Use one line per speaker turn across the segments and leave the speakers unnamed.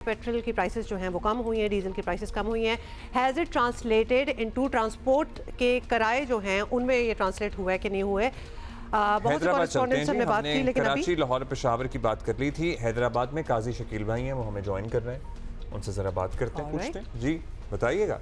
Petrol की prices जो हैं वो कम हुई हैं, डीजल की प्राइसेस कम हुई हैं। Has it translated into transport के किराए जो हैं उनमें ये ट्रांसलेट हुआ है कि नहीं हुआ है? बहुत से कॉरेस्पॉन्डेंट्स हमने बात की, लेकिन
कराची, लाहौर, पेशावर की बात कर ली थी। हैदराबाद में काजी शकील भाई हैं, वो हमें ज्वाइन कर रहे हैं, उनसे ज़रा बात करते हैं, पूछते हैं। जी बताइएगा।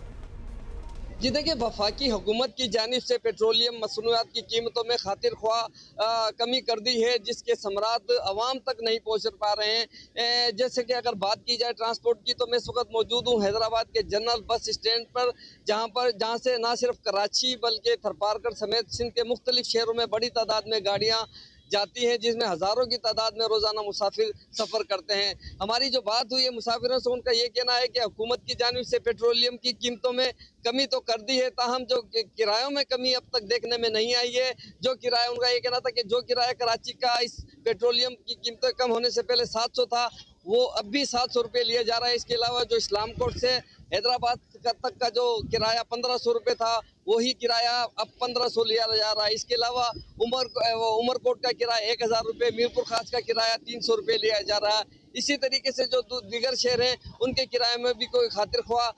जी देखिए, वफाकी हुकूमत की जानिब से पेट्रोलियम मसनूआत की कीमतों में खातिर ख्वाह कमी कर दी है, जिसके समरात अवाम तक नहीं पहुँच पा रहे हैं। जैसे कि अगर बात की जाए ट्रांसपोर्ट की, तो मैं इस वक्त मौजूद हूँ हैदराबाद के जनरल बस स्टैंड पर, जहाँ से ना सिर्फ कराची बल्कि थरपारकर समेत सिंध के मुख्तलिफ शहरों में बड़ी तादाद में गाड़ियाँ जाती हैं, जिसमें हज़ारों की तादाद में रोज़ाना मुसाफिर सफ़र करते हैं। हमारी जो बात हुई है मुसाफिरों से, उनका ये कहना है कि हुकूमत की जानिब से पेट्रोलियम की कीमतों में कमी तो कर दी है, ताहम जो किरायों में कमी अब तक देखने में नहीं आई है। जो किराया, उनका ये कहना था कि जो किराया कराची का इस पेट्रोलियम की कीमतें कम होने से पहले 700 था, वो अब भी 700 रुपये लिया जा रहा है। इसके अलावा जो इस्लाम कोट से हैदराबाद तक का जो किराया 1500 रुपये था, वही किराया अब 1500 लिया जा रहा है। इसके अलावा उमरकोट का किराया 1000 रुपये, मीरपुर खास का किराया 300 रुपये लिया जा रहा है। इसी तरीके से जो दीगर शहर हैं, उनके किराए में भी कोई खातिर ख्वाह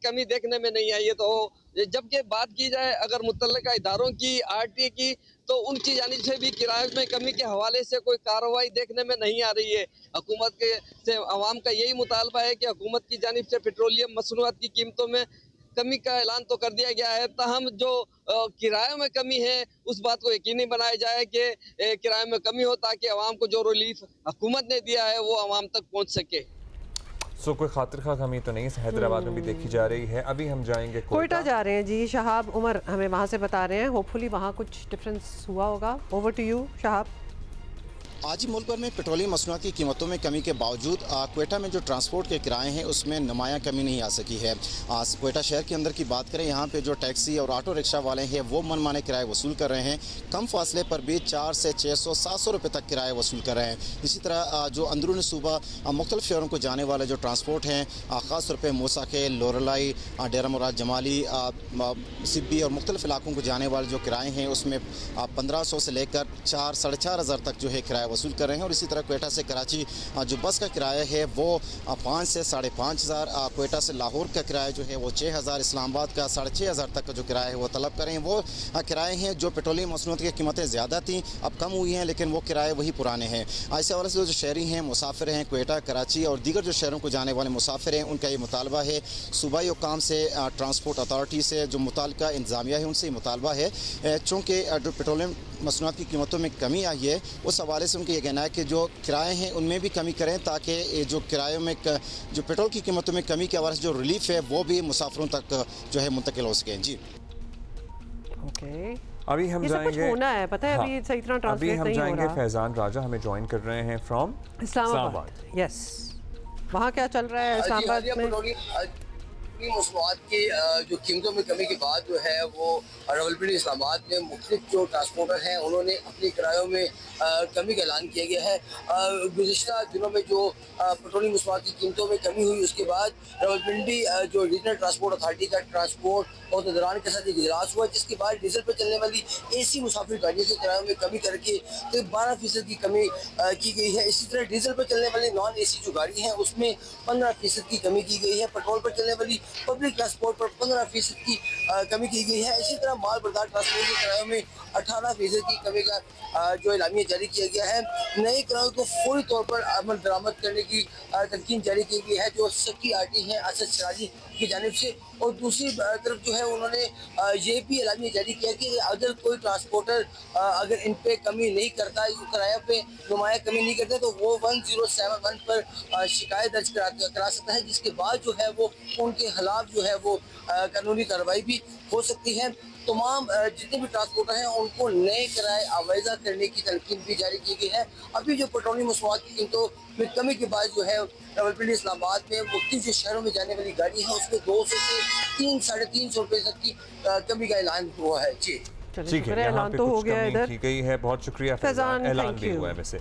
कमी देखने में नहीं आई है। तो जबकि बात की जाए अगर मुतल्लिका इदारों की, RTA की, तो उनकी जानिब से भी किराए में कमी के हवाले से कोई कार्रवाई देखने में नहीं आ रही है। हुकूमत के से आवाम का यही मुतालबा है कि हुकूमत की जानिब से पेट्रोलियम मसनूआत की कीमतों में कमी का ऐलान तो कर दिया गया है, ताहम जो किरायों में कमी है उस बात को यकीनी बनाया जाए कि किराए में कमी हो, ताकि आवाम को जो रिलीफ हुकूमत ने दिया है वो आवाम तक पहुँच सके।
सो कोई खातिर खा कमी तो नहीं हैदराबाद में भी देखी जा रही है। अभी हम जाएंगे
कोयटा जा रहे हैं जी। शहाब उमर हमें वहाँ से बता रहे हैं, होपफुली वहाँ कुछ डिफरेंस हुआ होगा। Over to you Shahab.
आज ही मुल्क भर में पेट्रोलियम मसनूआत की कीमतों में कमी के बावजूद कोयटा में जो ट्रांसपोर्ट के किराए हैं उसमें नुमायाँ कमी नहीं आ सकी है। कोयटा शहर के अंदर की बात करें, यहाँ पे जो टैक्सी और ऑटो रिक्शा वाले हैं वो मनमाने किराए वसूल कर रहे हैं। कम फासले पर भी 400 से 600 700 रुपये तक किराए वसूल कर रहे हैं। इसी तरह जो अंदरून सूबा मुख्तलिफ शहरों को जाने वाले जो ट्रांसपोर्ट हैं, ख़ास तौर पर मूसा के, लोरलाई, डेरा मुराद जमाली, सिब्बी और मुख्तलिफ इलाकों को जाने वाले जो किराए हैं उसमें 1500 से लेकर 4 साढ़े 4 हज़ार तक जो है किराया वसूल कर रहे हैं। और इसी तरह कोयटा से कराची जो बस का किराया है वो 5 से 5.5 हज़ार, कोयटा से लाहौर का किराया जो है वो 6000, इस्लामाबाद का 6500 तक का जो किराया है वो तलब करें। वो किराए हैं जो पेट्रोलियम मसनूआत की कीमतें ज़्यादा थी, अब कम हुई हैं, लेकिन वो किराए वही पुराने हैं। ऐसे हवाले से जो शहरी हैं, मुसाफिर हैं, कोयटा, कराची और दीगर जो शहरों को जाने वाले मुसाफिर हैं, उनका ये मुतालबा है, सूबाई हुकाम से, ट्रांसपोर्ट अथॉरिटी से, जो मुताल्लिका इंतज़ामिया है उनसे मुतालबा है, चूँकि जो पेट्रोलियम मसनूआत की कीमतों में कमी आई है उस हवाले से उनका ये कहना है कि जो किराए हैं उनमें भी कमी करें, ताकि जो किरायों में जो पेट्रोल की कीमतों में कमी के हवाले से जो रिलीफ है वो भी मुसाफिरों तक जो है मुंतकिल हो सके। जी
ओके,
अभी हम जाएंगे,
होना है पता है,
हाँ,
अभी सही तरह ट्रांसलेट
नहीं हो रहा। अभी हम जाएंगे, फैजान राजा हमें ज्वाइन कर रहे हैं फ्रॉम इस्लामाबाद।
यस, वहाँ क्या चल रहा है इस्लामाबाद में?
मसनूआत की जो कीमतों में कमी के बाद जो है वो रावलपिंडी इस्लामाबाद में मुख्तलिफ जो ट्रांसपोर्टर हैं उन्होंने अपने किरायों में कमी का ऐलान किया गया है। गुज़िश्ता दिनों में जो पेट्रोलियम मसनूआत की कीमतों में कमी हुई, उसके बाद रावलपिंडी जो रीजनल ट्रांसपोर्ट अथॉरिटी का ट्रांसपोर्ट और दौरान के साथ एक इजलास हुआ, जिसके बाद डीजल पर चलने वाली AC मुसाफिर गाड़ियों के किरायों में कमी करके तो 12% की कमी की गई है। इसी तरह डीजल पर चलने वाली non-AC जो गाड़ी हैं उसमें 15% की कमी की गई है। पेट्रोल पर चलने वाली पब्लिक ट्रांसपोर्ट पर 15% की कमी की गई है। इसी तरह माल बरदार ट्रांसपोर्ट के किरायों में 18% की कमी का जो एलामिया जारी किया गया है। नए किरायों को फौरी तौर पर अमल दरामद करने की तलकीन जारी की गई है, जो सेक्रेटरी RT हैं असद सिराजी की जानिब से। और दूसरी तरफ जो है उन्होंने ये भी एलामिया जारी किया कि अगर कोई ट्रांसपोर्टर अगर इन पे कमी नहीं करता, किराया पे नुमाया कमी नहीं करता, तो वो 1071 पर शिकायत दर्ज करा सकता है, जिसके बाद जो है वो उनके खिलाफ जो है वो कानूनी कार्रवाई भी हो सकती है। तमाम जितने भी ट्रांसपोर्टर हैं उनको नए किराए आवाज़ा करने की तलकीन भी जारी की गई है। अभी जो पेट्रोलियम मसनूआत की कीमतों में कमी के बाद जो है रावलपिंडी इस्लामाबाद में मुख्तलिफ जो शहरों में जाने वाली गाड़ी है उसमें 200 से 3 साढ़े 300 रुपये तक की कमी का ऐलान हुआ है। जी
ठीक है, यहाँ पे
तो हो
कुछ
गया
कमी
इधर
की गई है। बहुत शुक्रिया फैजान, ऐलान भी हुआ है वैसे।